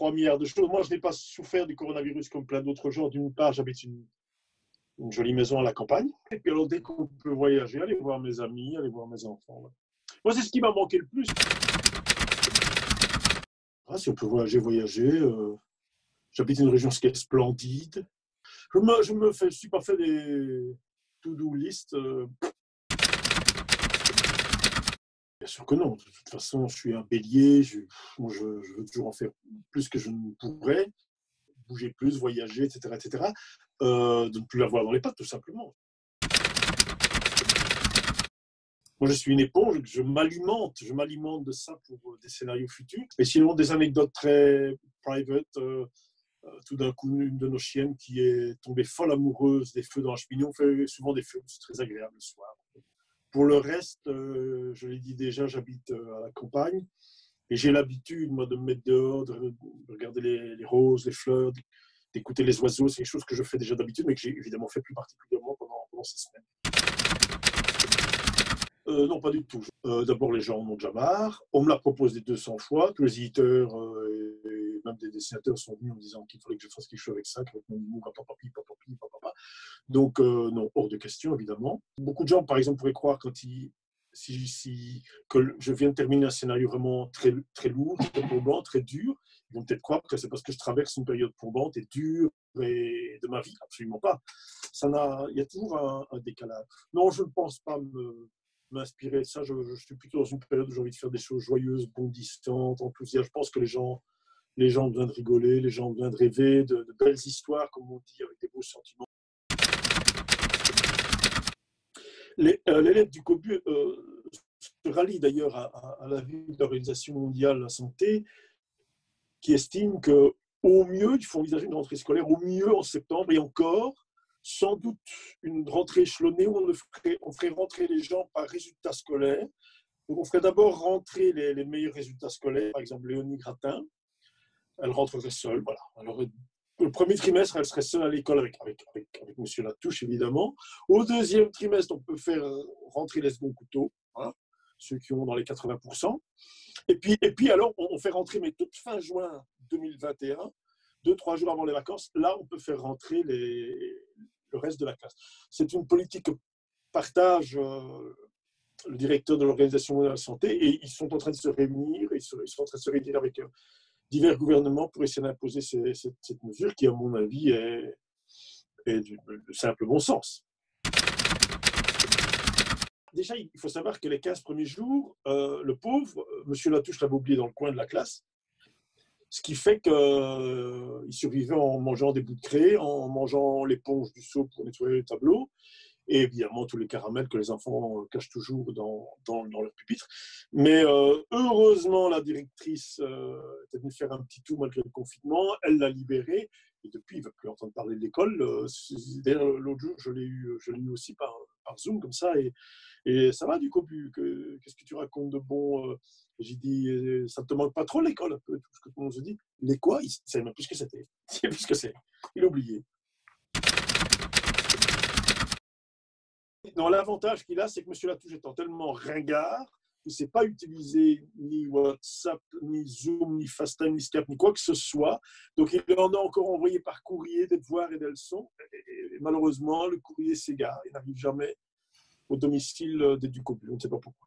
3 milliards de choses. Moi, je n'ai pas souffert du coronavirus comme plein d'autres gens. D'une part, j'habite une jolie maison à la campagne. Et puis alors, dès qu'on peut voyager, aller voir mes amis, aller voir mes enfants. Ouais. Moi, c'est ce qui m'a manqué le plus. Ah, si on peut voyager, voyager. J'habite une région qui est splendide. Je suis pas fait des to-do list. Bien sûr que non. De toute façon, je suis un bélier. Je veux toujours en faire plus que je ne pourrais. Bouger plus, voyager, etc., etc. De ne plus l'avoir dans les pattes, tout simplement. Moi, je suis une éponge, je m'alimente de ça pour des scénarios futurs. Et sinon, des anecdotes très private. Tout d'un coup, une de nos chiennes qui est tombée folle amoureuse des feux dans la cheminée. On fait souvent des feux, c'est très agréable le soir. Pour le reste, je l'ai dit déjà, j'habite à la campagne. Et j'ai l'habitude, moi, de me mettre dehors, de regarder les roses, les fleurs, d'écouter les oiseaux. C'est quelque chose que je fais déjà d'habitude, mais que j'ai évidemment fait plus particulièrement pendant ces semaines. Non, pas du tout. D'abord, les gens en ont déjà marre. On me l'a proposé 200 fois. Tous les éditeurs et même des dessinateurs sont venus en me disant qu'il fallait que je fasse quelque chose avec ça, avec mon humour, papapi. Donc, non, hors de question, évidemment. Beaucoup de gens, par exemple, pourraient croire que je viens de terminer un scénario vraiment très, très lourd, très probant, très dur. Ils vont peut-être croire que c'est parce que je traverse une période probante et dure de ma vie. Absolument pas. Il y a toujours un décalage. Non, je ne pense pas m'inspirer de ça. Je suis plutôt dans une période où j'ai envie de faire des choses joyeuses, bondissantes, enthousiastes. Je pense que les gens ont besoin de rigoler, les gens ont besoin de rêver, de belles histoires, comme on dit, avec des beaux sentiments. Les lettres du COBU se rallient d'ailleurs à l'avis de l'Organisation mondiale de la santé, qui estime qu'au mieux, il faut envisager une rentrée scolaire, au mieux en septembre, et encore, sans doute une rentrée échelonnée où on ferait rentrer les gens par résultats scolaires. Donc on ferait d'abord rentrer les meilleurs résultats scolaires, par exemple Léonie Gratin, elle rentrerait seule, voilà. Alors, le premier trimestre, elle serait seule à l'école avec Monsieur Latouche, évidemment. Au deuxième trimestre, on peut faire rentrer les seconds couteaux, hein, ceux qui ont dans les 80%. Et puis alors, on fait rentrer, mais toute fin juin 2021, 2-3 jours avant les vacances, là, on peut faire rentrer le reste de la classe. C'est une politique que partage le directeur de l'Organisation mondiale de la santé, et ils sont en train de se réunir, ils sont en train de se réunir avec divers gouvernements pour essayer d'imposer cette mesure qui, à mon avis, est du simple bon sens. Déjà, il faut savoir que les 15 premiers jours, le pauvre, M. Latouche l'avait oublié dans le coin de la classe, ce qui fait qu'il survivait en mangeant des bouts de craie, en mangeant l'éponge du seau pour nettoyer le tableau, et évidemment tous les caramels que les enfants cachent toujours dans leur pupitre. Mais heureusement, la directrice était venue faire un petit tour malgré le confinement, elle l'a libéré, et depuis, il ne veut plus entendre parler de l'école. D'ailleurs, l'autre jour, je l'ai eu aussi par Zoom, comme ça, et ça va du coup, qu'est-ce que tu racontes de bon? J'ai dit, ça ne te manque pas trop l'école, un peu, tout ce que tout le monde se dit. Les quoi? Il ne savait même plus ce que c'était. Il ne sait plus ce que c'est. Il a oublié. Non, l'avantage qu'il a, c'est que M. Latouche étant tellement ringard, il ne sait pas utiliser ni WhatsApp, ni Zoom, ni FaceTime, ni Skype, ni quoi que ce soit. Donc, il en a encore envoyé par courrier des devoirs et des leçons. Et malheureusement, le courrier s'égare. Il n'arrive jamais au domicile des Ducobu. On ne sait pas pourquoi.